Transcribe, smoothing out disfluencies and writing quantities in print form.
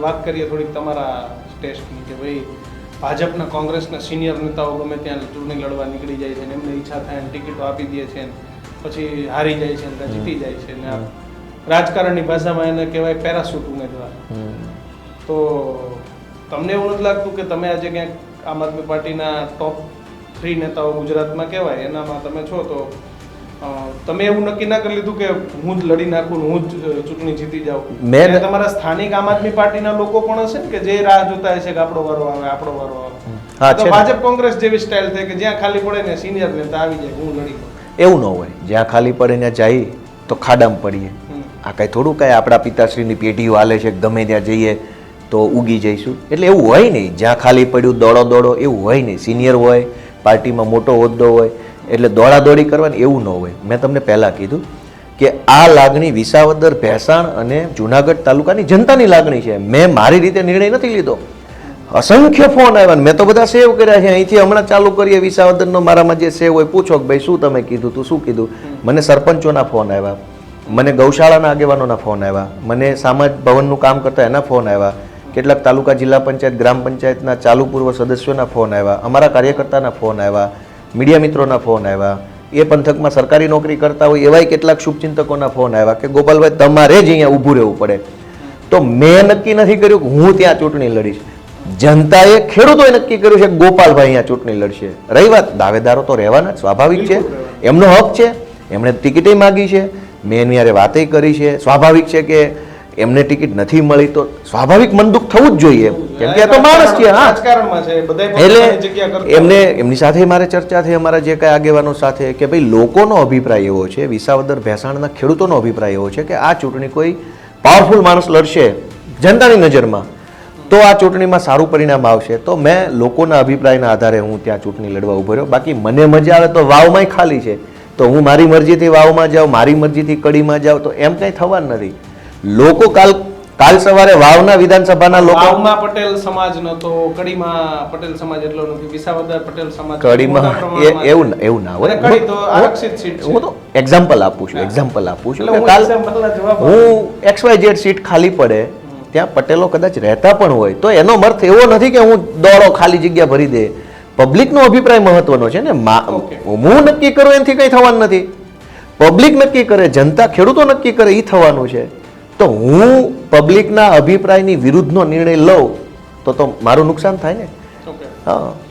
વાત કરીએ થોડીક તમારા ટેસ્ટની કે ભાઈ ભાજપના કોંગ્રેસના સિનિયર નેતાઓ ગમે ત્યાં ચૂંટણી લડવા નીકળી જાય છે ને એમને ઈચ્છા થાય ટિકિટો આપી દે છે ને પછી હારી જાય છે ને જીતી જાય છે ને રાજકારણની ભાષામાં એને કહેવાય પેરાશૂટ ઉમેદવાર. તો તમને એવું નથી લાગતું કે તમે આજે ક્યાંક આમ આદમી પાર્ટીના ટોપ 3 નેતાઓ ગુજરાતમાં કહેવાય એનામાં તમે છો, તો તમે એવું નક્કી ના કરી લીધું કે હું જ લડી નાખું, હું જ ચૂંટણી જીતી જાઉં? તમારા સ્થાનિક આમ આદમી પાર્ટીના લોકો પણ હશે ને કે જે રાહ જોતા હશે કે આપણો વારો આવે, આપણો વારો આવે. તો ભાજપ કોંગ્રેસ જેવી સ્ટાઇલ થાય કે જ્યાં ખાલી પડે ને સિનિયર નેતા આવી જાય, હું લડી. એવું ન હોય. જ્યાં ખાલી પડે ને જઈએ તો ખાડામાં પડીએ. આ કાંઈ થોડું કાંઈ આપણા પિતાશ્રીની પેઢીઓ હાલે છે ગમે ત્યાં જઈએ તો ઉગી જઈશું, એટલે એવું હોય નહીં. જ્યાં ખાલી પડ્યું દોડો દોડો એવું હોય નહીં. સિનિયર હોય, પાર્ટીમાં મોટો હોદ્દો હોય એટલે દોડાદોડી કરવાની એવું ન હોય. મેં તમને પહેલાં કીધું કે આ લાગણી વિસાવદર, ભેંસાણ અને જુનાગઢ તાલુકાની જનતાની લાગણી છે. મેં મારી રીતે નિર્ણય નથી લીધો. અસંખ્ય ફોન આવ્યા, મેં તો બધા સેવ કર્યા છે. અહીંથી હમણાં ચાલુ કરીએ વિસાવદરનો, મારામાં જે સેવ હોય પૂછો કે ભાઈ શું તમે કીધું તું, શું કીધું. મને સરપંચોના ફોન આવ્યા, મને ગૌશાળાના આગેવાનોના ફોન આવ્યા, મને સમાજ ભવનનું કામ કરતા એના ફોન આવ્યા, કેટલાક તાલુકા, જિલ્લા પંચાયત, ગ્રામ પંચાયતના ચાલુ પૂર્વ સદસ્યોના ફોન આવ્યા, અમારા કાર્યકર્તાના ફોન આવ્યા, મીડિયા મિત્રોના ફોન આવ્યા, એ પંથકમાં સરકારી નોકરી કરતા હોય એવાય કેટલાક શુભચિંતકોના ફોન આવ્યા કે ગોપાલભાઈ તમારે જ અહીંયા ઊભું રહેવું પડે. તો મેં નક્કી નથી કર્યું કે હું ત્યાં ચૂંટણી લડીશ. જનતાએ, ખેડૂતોએ નક્કી કર્યું છે કે ગોપાલભાઈ અહીંયા ચૂંટણી લડશે. રહી વાત, દાવેદારો તો રહેવાના, સ્વાભાવિક છે, એમનો હક છે, એમણે ટિકિટે માગી છે, મેં એની યારે વાતે કરી છે. સ્વાભાવિક છે કે એમને ટિકિટ નથી મળી તો સ્વાભાવિક મન દુઃખ થવું જ જોઈએ, કેમ કે આ તો માણસ છે. એટલે એમને, એમની સાથે મારે ચર્ચા થઈ, અમારા જે કાંઈ આગેવાનો સાથે, કે ભાઈ લોકોનો અભિપ્રાય એવો છે, વિસાવદર ભેંસાણના ખેડૂતોનો અભિપ્રાય એવો છે કે આ ચૂંટણી કોઈ પાવરફુલ માણસ લડશે જનતાની નજરમાં તો આ ચૂંટણીમાં સારું પરિણામ આવશે. તો મેં લોકોના અભિપ્રાયના આધારે હું ત્યાં ચૂંટણી લડવા ઉભો રહ્યો. બાકી મને મજા આવે તો વાવમાંય ખાલી છે તો હું મારી મરજીથી વાવમાં જાઉં, મારી મરજીથી કડીમાં જાઉં, તો એમ કંઈ થવાનું નથી. લોકો કાલ સવારે વાવના વિધાનસભાના લોકો, વાવમાં પટેલ સમાજ નતો, કડીમાં પટેલ સમાજ એટલો નથી, વિસાવદર પટેલ સમાજ, કડીમાં એવું ના હોય. હું તો એક્ઝામ્પલ આપું છું કે કાલ હું XYZ સીટ ખાલી પડે ત્યાં પટેલો કદાચ રહેતા પણ હોય તો એનો અર્થ એવો નથી કે હું દોડો ખાલી જગ્યા ભરી દે. પબ્લિકનો અભિપ્રાય મહત્વનો છે ને. હું નક્કી કરું એનાથી કંઈ થવાનું નથી. પબ્લિક નક્કી કરે, જનતા, ખેડૂતો નક્કી કરે એ થવાનું છે. તો હું પબ્લિકના અભિપ્રાયની વિરુદ્ધનો નિર્ણય લઉં તો મારું નુકસાન થાય ને. હા.